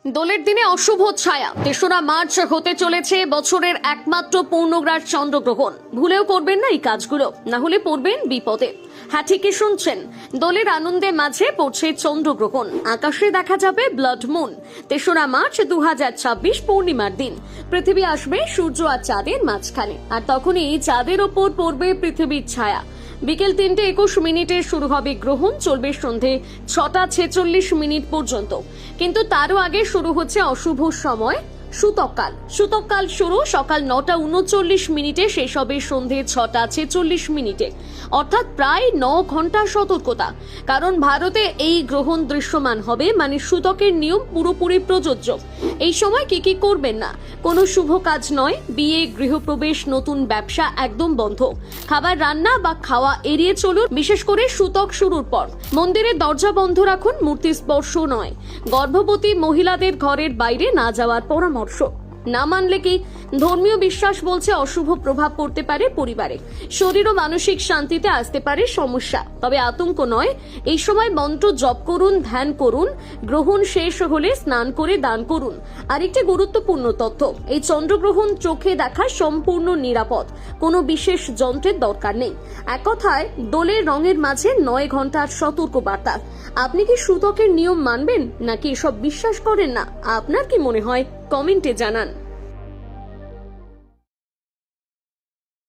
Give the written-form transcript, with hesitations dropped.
দোলের দিনে অশুভ ছায়া। ৩রা মার্চ হতে চলেছে বছরের একমাত্র পূর্ণগ্রাস চন্দ্রগ্রহণ। ভুলেও করবেন না এই কাজগুলো, না হলে পড়বেন বিপদে। হ্যাঁ, ঠিকই শুনছেন, দোলের আনন্দে মাঝে পড়ছে চন্দ্রগ্রহণ। আকাশে দেখা যাবে ব্লাড মুন। ৩রা মার্চ 2026 পূর্ণিমার দিন পৃথিবী আসবে সূর্য আর চাঁদের মাঝখানে, আর তখনই চাঁদের ওপর পড়বে পৃথিবীর ছায়া। বিকেল 3:21 শুরু হবে গ্রহণ, চলবে সন্ধে 6:46 পর্যন্ত। কিন্তু তারও আগে শুরু হচ্ছে অশুভ সময় সূতককাল। সূতককাল শুরু সকাল 9:39, শেষ হবে সন্ধে 6:46, অর্থাৎ প্রায় 9 ঘন্টা সতর্কতা। কারণ ভারতে এই গ্রহণ দৃশ্যমান হবে, মানে সূতকের নিয়ম পুরোপুরি প্রযোজ্য। এই সময় কি করবেন না, কোনো শুভ কাজ নয়, বিয়ে, গৃহপ্রবেশ, নতুন ব্যবসা একদম বন্ধ। খাবার রান্না বা খাওয়া এড়িয়ে চলুন, বিশেষ করে সূতক শুরুর পর। মন্দিরের দরজা বন্ধ রাখুন, মূর্তি স্পর্শ নয়। গর্ভবতী মহিলাদের ঘরের বাইরে না যাওয়ার পরামর্শ। না মানলে কি ধর্মীয় বিশ্বাস বলছে অশুভ প্রভাব পড়তে পারে পরিবারে, শরীর ও মানসিক শান্তিতে আসতে পারে সমস্যা। তবে আতঙ্ক নয়, এই সময় মন্ত্র জপ করুন, ধ্যান করুন। গ্রহণ শেষ হলে স্নান করে দান করুন। আরেকটি গুরুত্বপূর্ণ তথ্য, এই চন্দ্রগ্রহণ চোখে দেখা সম্পূর্ণ নিরাপদ, কোনো বিশেষ যন্ত্রের দরকার নেই। এক কথায় দোলের রঙের মাঝে 9 ঘন্টার সতর্ক বার্তা। আপনি কি সূতকের নিয়ম মানবেন, নাকি এসব বিশ্বাস করেন না? আপনার কি মনে হয় কমেন্টে জানান।